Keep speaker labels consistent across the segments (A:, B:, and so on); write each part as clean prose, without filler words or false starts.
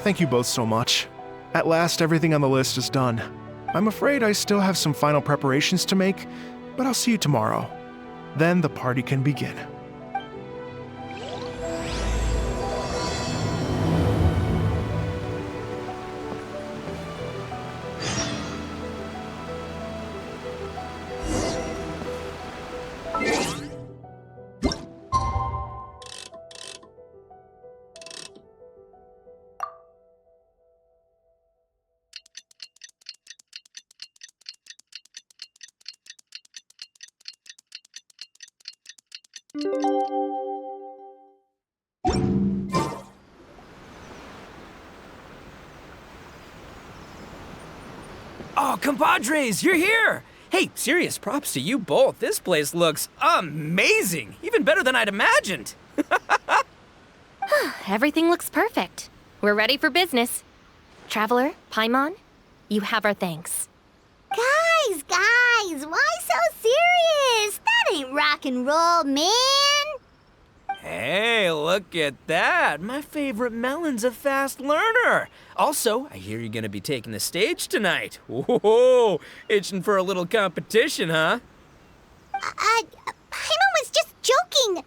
A: Thank you both so much. At last, everything on the list is done. I'm afraid I still have some final preparations to make, but I'll see you tomorrow. Then the party can begin.
B: Oh, compadres, you're here! Hey, serious props to you both. This place looks amazing! Even better than I'd imagined!
C: Everything looks perfect. We're ready for business. Traveler, Paimon, you have our thanks.
D: Guys, why so serious? That ain't rock and roll, man!
B: Hey, look at that! My favorite melon's a fast learner! Also, I hear you're gonna be taking the stage tonight. Whoa, itching for a little competition, huh?
D: Paimon was just joking!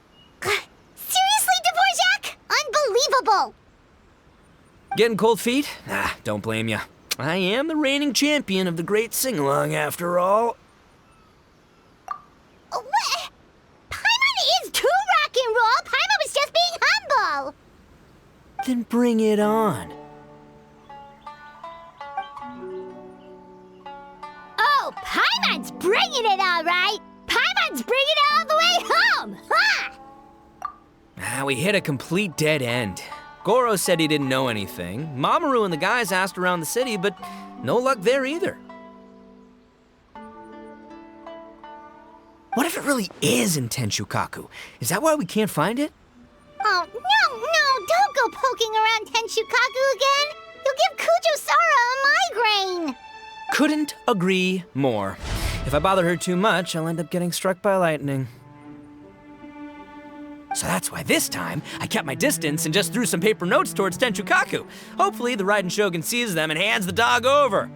D: Seriously, Dvorak? Unbelievable!
B: Getting cold feet? Ah, don't blame ya. I am the reigning champion of the great sing-along, after all.
D: What? Paimon is too rock and roll! Paimon was just being humble!
B: Then bring it on.
D: Oh, Paimon's bringing it all right! Paimon's bringing it all the way home! Ha!
B: We hit a complete dead end. Gorou said he didn't know anything. Mamoru and the guys asked around the city, but no luck there either. What if it really is in Tenshukaku? Is that why we can't find it?
D: Oh, no, don't go poking around Tenshukaku again! You'll give Kujo-Sara a migraine!
B: Couldn't agree more. If I bother her too much, I'll end up getting struck by lightning. So that's why this time, I kept my distance and just threw some paper notes towards Tenshukaku. Hopefully the Raiden Shogun sees them and hands the dog over.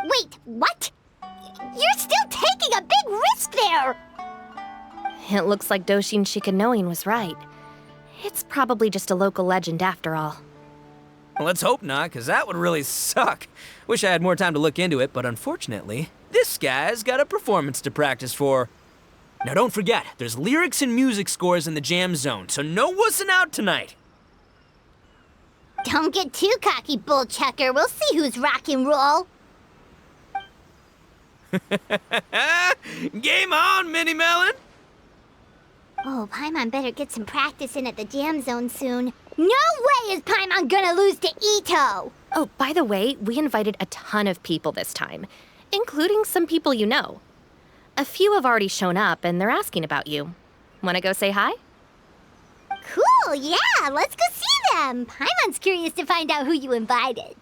D: Wait, what? You're still taking a big risk there!
C: It looks like Doshin Shikanoin was right. It's probably just a local legend after all.
B: Well, let's hope not, because that would really suck. Wish I had more time to look into it, but unfortunately, this guy's got a performance to practice for. Now don't forget, there's lyrics and music scores in the jam zone, so no wussing out tonight.
D: Don't get too cocky, bullchucker. We'll see who's rock and roll.
B: Game on, Mini Melon!
D: Oh, Paimon better get some practice in at the jam zone soon. No way is Paimon gonna lose to Itto!
C: Oh, by the way, we invited a ton of people this time, including some people you know. A few have already shown up, and they're asking about you. Wanna go say hi?
D: Cool, yeah, let's go see them. Paimon's curious to find out who you invited.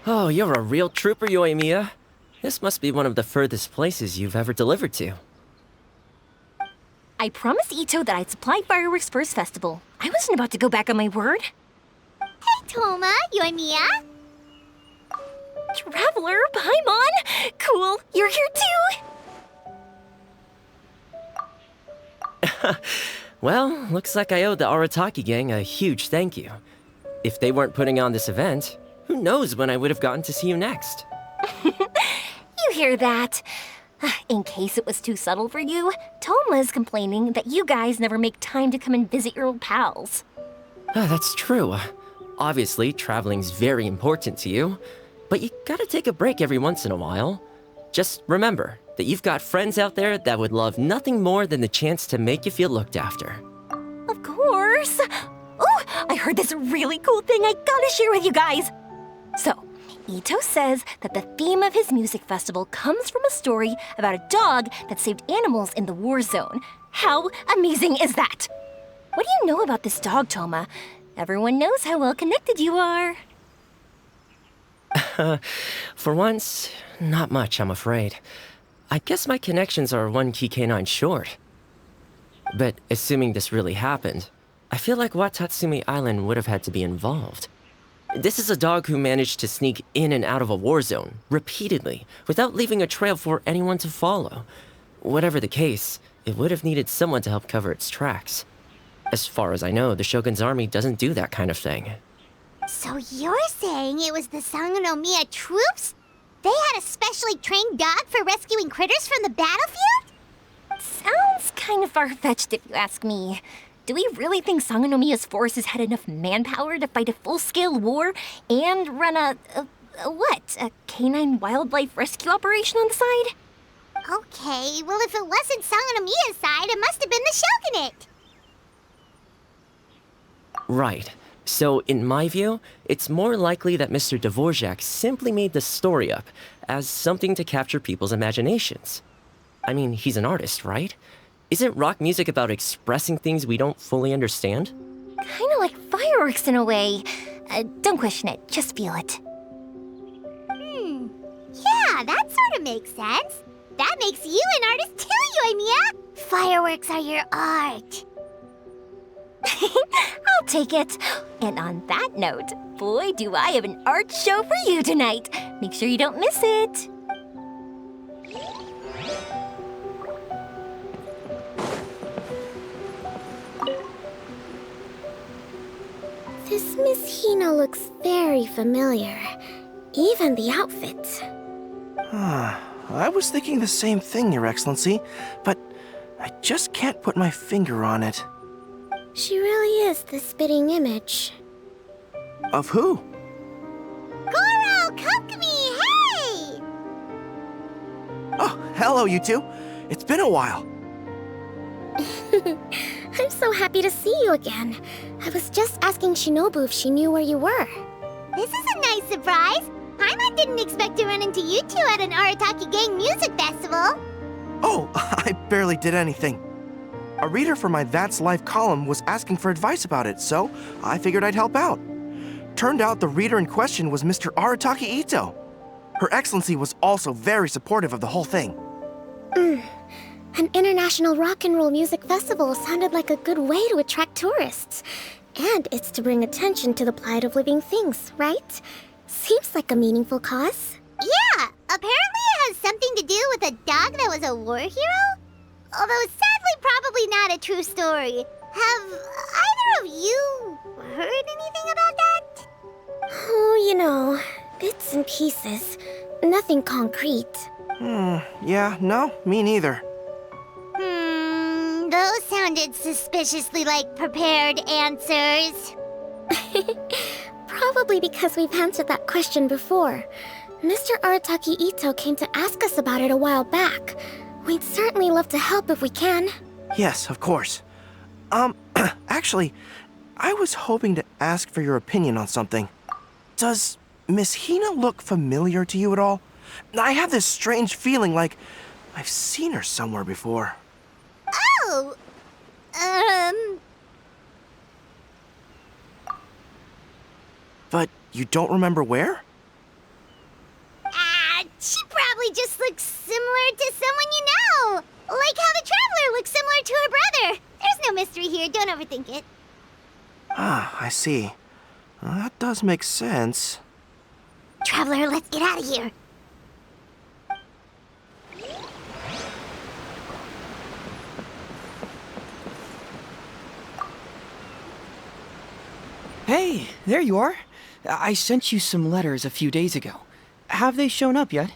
E: Oh, you're a real trooper, Yoimiya. This must be one of the furthest places you've ever delivered to.
F: I promised Itto that I'd supply fireworks for his festival. I wasn't about to go back on my word.
D: Hey, Thoma, Yoimiya.
F: Traveler, Paimon! Cool, you're here too!
E: Well, looks like I owe the Arataki gang a huge thank you. If they weren't putting on this event, who knows when I would have gotten to see you next.
F: You hear that? In case it was too subtle for you, Thoma's complaining that you guys never make time to come and visit your old pals.
E: That's true. Obviously, traveling's very important to you, but you gotta take a break every once in a while. Just remember that you've got friends out there that would love nothing more than the chance to make you feel looked after.
F: Of course! Oh, I heard this really cool thing I gotta share with you guys! So, Itto says that the theme of his music festival comes from a story about a dog that saved animals in the war zone. How amazing is that? What do you know about this dog, Thoma? Everyone knows how well connected you are.
E: For once, not much, I'm afraid. I guess my connections are one key canine short. But assuming this really happened, I feel like Watatsumi Island would have had to be involved. This is a dog who managed to sneak in and out of a war zone, repeatedly, without leaving a trail for anyone to follow. Whatever the case, it would have needed someone to help cover its tracks. As far as I know, the Shogun's army doesn't do that kind of thing.
D: So you're saying it was the Sangonomiya troops? They had a specially trained dog for rescuing critters from the battlefield?
F: Sounds kind of far-fetched if you ask me. Do we really think Sangonomiya's forces had enough manpower to fight a full-scale war and run a canine wildlife rescue operation on the side?
D: Okay, well if it wasn't Sangonomiya's side, it must have been the Shogunate.
E: Right. So, in my view, it's more likely that Mr. Dvorak simply made the story up as something to capture people's imaginations. I mean, he's an artist, right? Isn't rock music about expressing things we don't fully understand?
F: Kinda like fireworks in a way. Don't question it, just feel it.
D: Yeah, that sort of makes sense. That makes you an artist too, Yoimiya! Fireworks are your art.
F: I'll take it. And on that note, boy, do I have an art show for you tonight. Make sure you don't miss it.
G: This Miss Hina looks very familiar. Even the outfit.
H: I was thinking the same thing, Your Excellency, but I just can't put my finger on it.
G: She really is the spitting image.
H: Of who?
D: Gorou, Kokomi, hey!
H: Oh, hello, you two. It's been a while.
G: I'm so happy to see you again. I was just asking Shinobu if she knew where you were.
D: This is a nice surprise. Paimon didn't expect to run into you two at an Arataki Gang music festival.
H: Oh, I barely did anything. A reader for my That's Life column was asking for advice about it, so I figured I'd help out. Turned out the reader in question was Mr. Arataki Itto. Her Excellency was also very supportive of the whole thing.
G: An international rock and roll music festival sounded like a good way to attract tourists. And it's to bring attention to the plight of living things, right? Seems like a meaningful cause.
D: Yeah, apparently it has something to do with a dog that was a war hero? Although sadly probably not a true story. Have either of you heard anything about that?
G: Oh, you know, bits and pieces. Nothing concrete.
H: Yeah, no, me neither.
D: Those sounded suspiciously like prepared answers.
G: Probably because we've answered that question before. Mr. Arataki Itto came to ask us about it a while back. We'd certainly love to help if we can.
H: Yes, of course. Actually, I was hoping to ask for your opinion on something. Does Miss Hina look familiar to you at all? I have this strange feeling like I've seen her somewhere before.
D: Oh,
H: But you don't remember where?
D: she probably just looks similar to someone you know. Like how the Traveler looks similar to her brother. There's no mystery here, don't overthink it.
H: Ah, I see. That does make sense.
D: Traveler, let's get out of here.
I: Hey, there you are. I sent you some letters a few days ago. Have they shown up yet?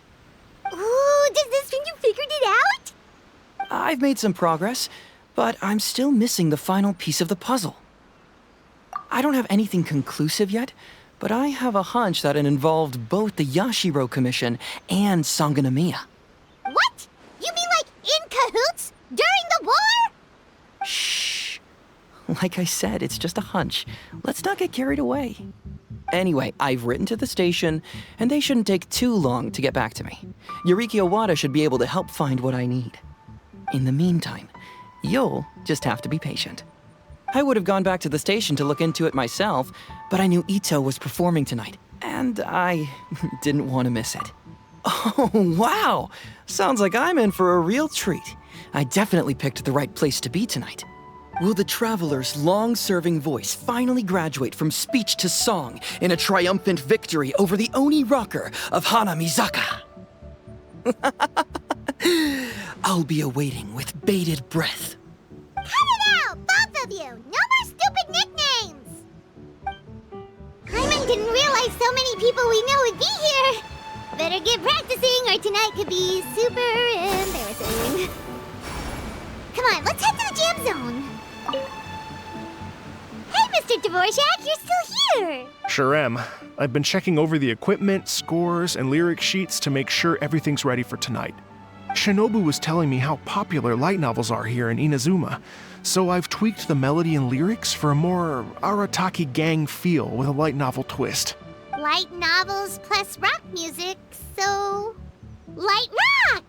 D: Ooh, does this mean you figured it out?
I: I've made some progress, but I'm still missing the final piece of the puzzle. I don't have anything conclusive yet, but I have a hunch that it involved both the Yashiro Commission and Sangonomiya.
D: What? You mean like in cahoots? During the war?
I: Shh. Like I said, it's just a hunch. Let's not get carried away. Anyway, I've written to the station, and they shouldn't take too long to get back to me. Yuriki Owada should be able to help find what I need. In the meantime, you'll just have to be patient. I would have gone back to the station to look into it myself, but I knew Itto was performing tonight, and I didn't want to miss it. Oh, wow! Sounds like I'm in for a real treat. I definitely picked the right place to be tonight. Will the Traveler's long-serving voice finally graduate from speech to song in a triumphant victory over the Oni rocker of Hanamizaka? I'll be awaiting with bated breath.
D: Cut it out, both of you! No more stupid nicknames! Paimon didn't realize so many people we know would be here. Better get practicing or tonight could be super embarrassing. Come on, let's head to the jam zone. Hey, Mr. Dvorak, you're still here!
A: Sure am. I've been checking over the equipment, scores, and lyric sheets to make sure everything's ready for tonight. Shinobu was telling me how popular light novels are here in Inazuman, so I've tweaked the melody and lyrics for a more Arataki gang feel with a light novel twist.
D: Light novels plus rock music, so... light rock!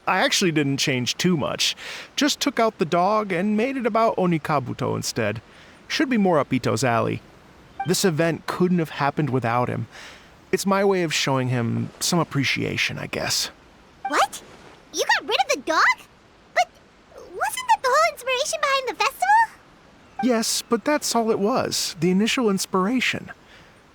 A: I actually didn't change too much. Just took out the dog and made it about Onikabuto instead. Should be more up Ito's alley. This event couldn't have happened without him. It's my way of showing him some appreciation, I guess.
D: What? You got rid of the dog? But wasn't that the whole inspiration behind the festival?
A: Yes, but that's all it was. The initial inspiration.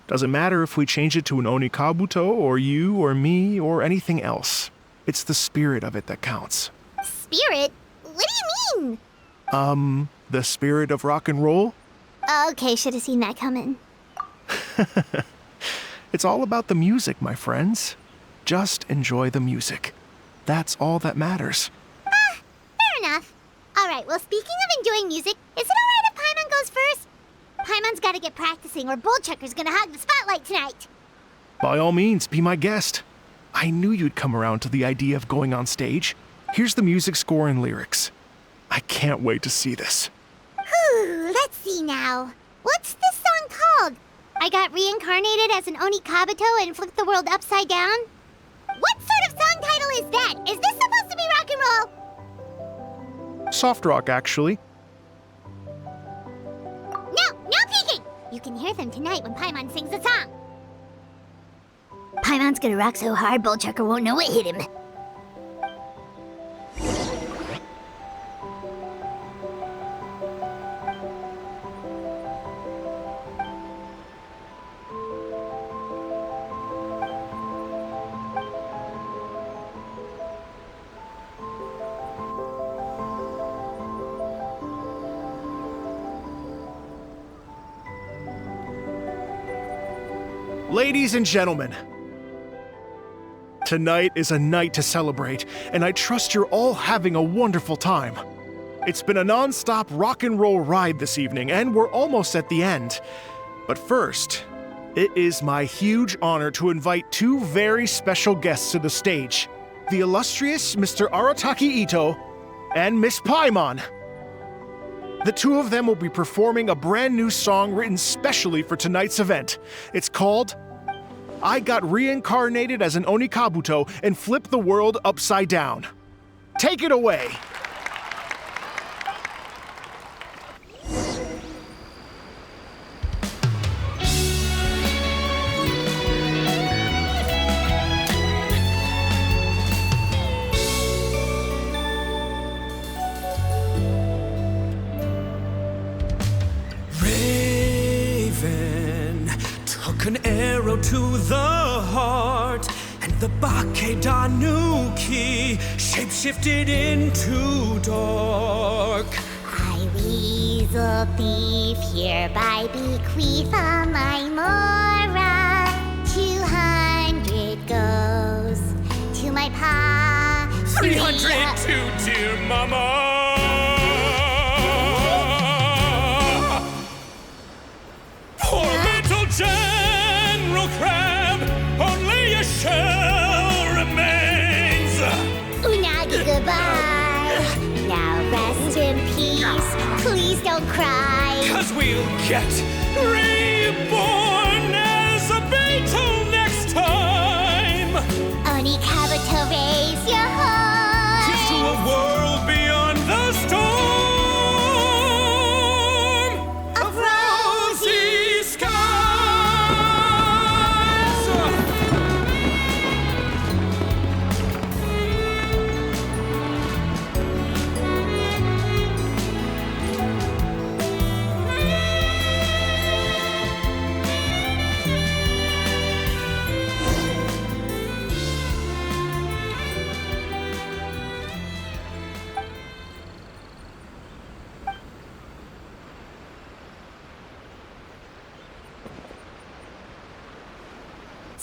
A: Doesn't matter if we change it to an Onikabuto, or you, or me, or anything else. It's the spirit of it that counts.
D: Spirit? What do you mean?
A: The spirit of rock and roll?
D: Okay, should have seen that coming.
A: It's all about the music, my friends. Just enjoy the music. That's all that matters.
D: Fair enough. Alright, well, speaking of enjoying music, is it alright if Paimon goes first? Paimon's gotta get practicing or Bullchucker's gonna hog the spotlight tonight.
A: By all means, be my guest. I knew you'd come around to the idea of going on stage. Here's the music score and lyrics. I can't wait to see this.
D: Whew, let's see now. What's this song called? I got reincarnated as an Onikabuto and flipped the world upside down? What sort of song title is that? Is this supposed to be rock and roll?
A: Soft rock, actually.
D: No peeking! You can hear them tonight when Paimon sings the song. Paimon's gonna rock so hard, Bullchucker won't know what hit him.
A: Ladies and gentlemen, tonight is a night to celebrate, and I trust you're all having a wonderful time. It's been a non-stop rock and roll ride this evening, and we're almost at the end. But first, it is my huge honor to invite two very special guests to the stage. The illustrious Mr. Arataki Itto and Miss Paimon. The two of them will be performing a brand new song written specially for tonight's event. It's called I Got Reincarnated as an Onikabuto and Flipped the World Upside Down. Take it away!
J: An arrow to the heart, and the Bakedanuki shapeshifted into dark.
D: I, Weasel Thief, hereby bequeath a my Mora. 200 goes to my pa.
J: 300 to dear mama. Poor little General Crab, only a shell remains.
D: Unagi, goodbye. Now rest in peace. Please don't cry.
J: 'Cause we'll get reborn as a beetle next time.
D: Onikabuto, raise your heart.
J: Here's to a world beyond the storm of rosy skies.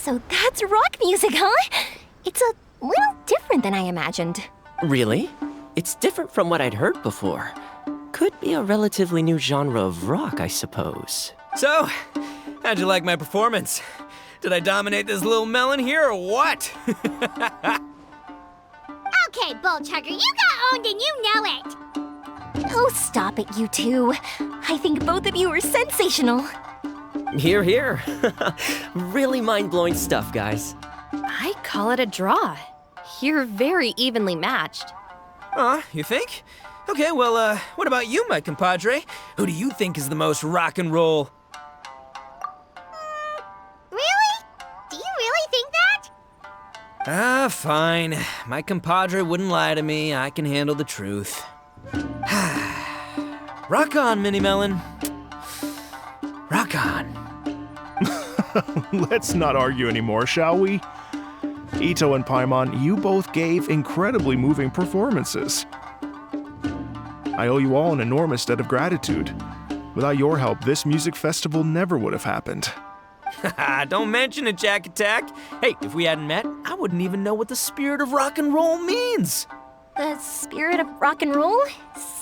F: So that's rock music, huh? It's a little different than I imagined.
E: Really? It's different from what I'd heard before. Could be a relatively new genre of rock, I suppose.
B: So, how'd you like my performance? Did I dominate this little melon here or what?
D: Okay, Bull Chugger, you got owned and you know it.
F: Oh, stop it, you two. I think both of you are sensational.
E: Here, here. Really mind-blowing stuff, guys.
C: I call it a draw. You're very evenly matched.
B: You think? Okay, well, what about you, my compadre? Who do you think is the most rock and roll?
D: Really? Do you really think that?
B: Fine. My compadre wouldn't lie to me. I can handle the truth. Rock on, Mini Melon. Rock on.
A: Let's not argue anymore, shall we? Itto and Paimon, you both gave incredibly moving performances. I owe you all an enormous debt of gratitude. Without your help, this music festival never would have happened.
B: Don't mention it, Jack Attack. Hey, if we hadn't met, I wouldn't even know what the spirit of rock and roll means.
F: The spirit of rock and roll?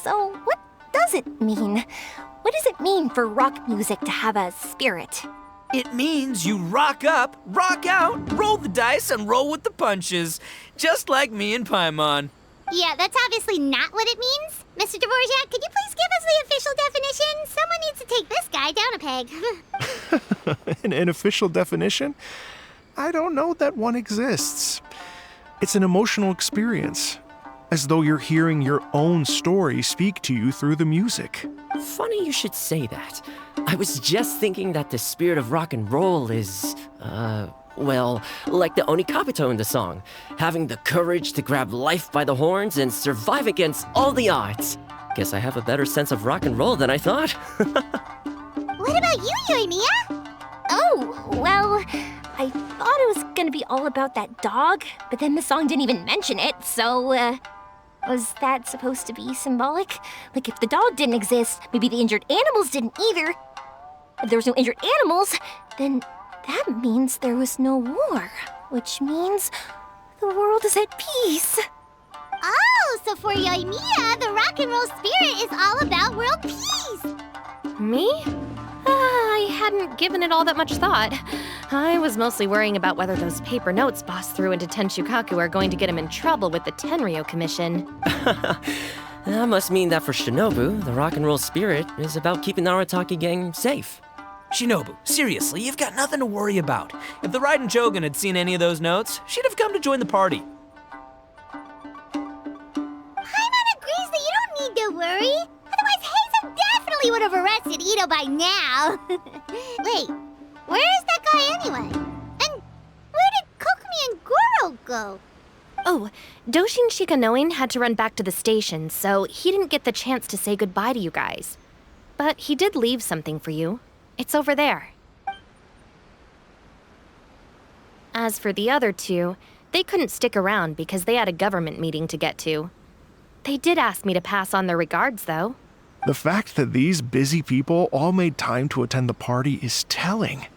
F: So what does it mean? What does it mean for rock music to have a spirit?
B: It means you rock up, rock out, roll the dice, and roll with the punches. Just like me and Paimon.
D: Yeah, that's obviously not what it means. Mr. Dvorak, could you please give us the official definition? Someone needs to take this guy down a peg.
A: An official definition? I don't know that one exists. It's an emotional experience, as though you're hearing your own story speak to you through the music.
E: Funny you should say that. I was just thinking that the spirit of rock and roll is, well, like the Onikabuto in the song, having the courage to grab life by the horns and survive against all the odds. Guess I have a better sense of rock and roll than I thought.
D: What about you, Yoimiya?
F: Oh, well, I thought it was gonna be all about that dog, but then the song didn't even mention it, so, was that supposed to be symbolic? Like, if the dog didn't exist, maybe the injured animals didn't either. If there was no injured animals, then that means there was no war, which means the world is at peace.
D: Oh, so for Yoimiya, the rock and roll spirit is all about world peace.
C: Me? I hadn't given it all that much thought. I was mostly worrying about whether those paper notes Boss threw into Tenshukaku are going to get him in trouble with the Tenryo Commission.
E: That must mean that for Shinobu, the rock and roll spirit is about keeping the Arataki gang safe.
B: Shinobu, seriously, you've got nothing to worry about. If the Raiden Shogun had seen any of those notes, she'd have come to join the party.
D: Paimon agrees that you don't need to worry. Otherwise, Hazel definitely would have arrested Itto by now. Wait, where is that guy anyway? And where did Kokomi and Gorou go?
C: Oh, Doshin Shikanoin had to run back to the station, so he didn't get the chance to say goodbye to you guys. But he did leave something for you. It's over there. As for the other two, they couldn't stick around because they had a government meeting to get to. They did ask me to pass on their regards, though.
A: The fact that these busy people all made time to attend the party is telling.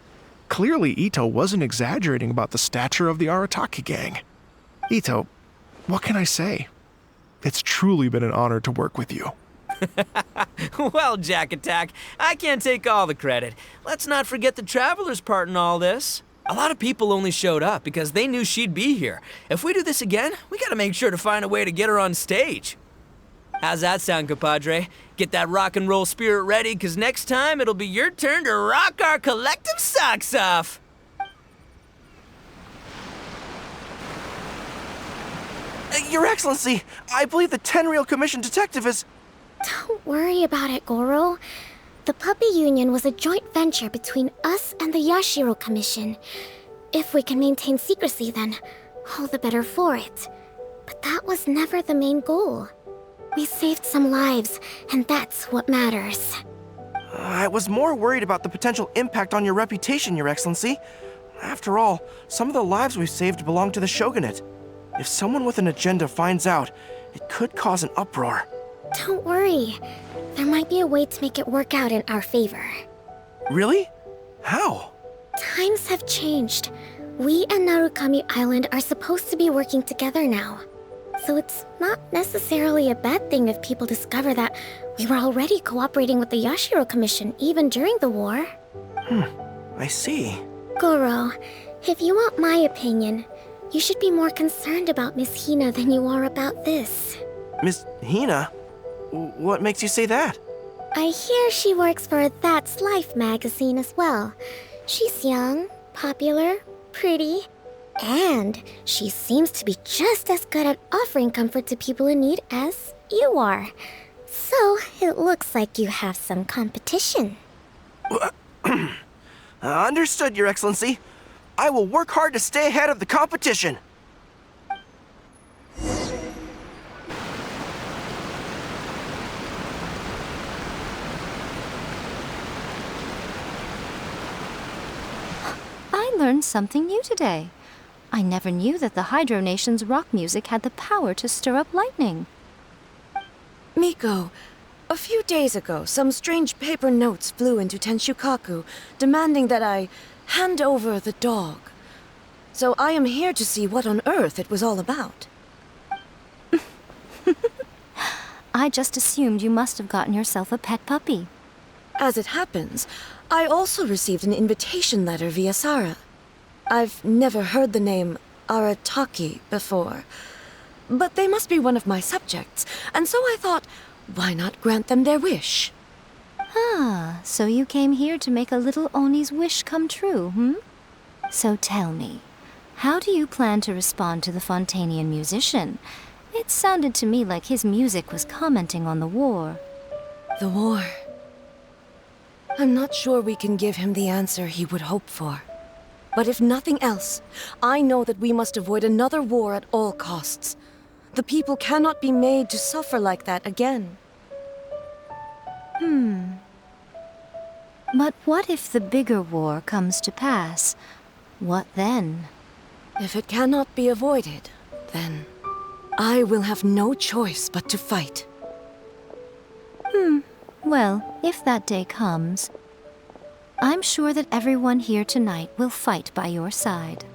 A: Clearly, Itto wasn't exaggerating about the stature of the Arataki gang. Itto, what can I say? It's truly been an honor to work with you.
B: Well, Jack Attack, I can't take all the credit. Let's not forget the Traveler's part in all this. A lot of people only showed up because they knew she'd be here. If we do this again, we gotta make sure to find a way to get her on stage. How's that sound, compadre? Get that rock and roll spirit ready, because next time it'll be your turn to rock our collective socks off.
H: Your Excellency, I believe the Tenryo Commission detective is...
G: Don't worry about it, Gorou. The Puppy Union was a joint venture between us and the Yashiro Commission. If we can maintain secrecy, then all the better for it. But that was never the main goal. We saved some lives, and that's what matters.
H: I was more worried about the potential impact on your reputation, Your Excellency. After all, some of the lives we've saved belong to the Shogunate. If someone with an agenda finds out, it could cause an uproar.
G: Don't worry. There might be a way to make it work out in our favor.
H: Really? How?
G: Times have changed. We and Narukami Island are supposed to be working together now. So it's not necessarily a bad thing if people discover that we were already cooperating with the Yashiro Commission even during the war.
H: I see.
G: Gorou, if you want my opinion, you should be more concerned about Miss Hina than you are about this.
H: Miss Hina? What makes you say that?
G: I hear she works for That's Life magazine as well. She's young, popular, pretty, and she seems to be just as good at offering comfort to people in need as you are. So, it looks like you have some competition.
H: Understood, Your Excellency. I will work hard to stay ahead of the competition.
K: I learned something new today. I never knew that the Hydro Nation's rock music had the power to stir up lightning.
L: Miko, a few days ago, some strange paper notes flew into Tenshukaku, demanding that I hand over the dog. So I am here to see what on earth it was all about.
K: I just assumed you must have gotten yourself a pet puppy.
L: As it happens, I also received an invitation letter via Sara. I've never heard the name Arataki before, but they must be one of my subjects, and so I thought, why not grant them their wish?
K: Ah, so you came here to make a little Oni's wish come true, hmm? So tell me, how do you plan to respond to the Fontanian musician? It sounded to me like his music was commenting on the war.
L: The war. I'm not sure we can give him the answer he would hope for. But if nothing else, I know that we must avoid another war at all costs. The people cannot be made to suffer like that again.
K: But what if the bigger war comes to pass? What then?
L: If it cannot be avoided, then I will have no choice but to fight.
K: Well, if that day comes, I'm sure that everyone here tonight will fight by your side.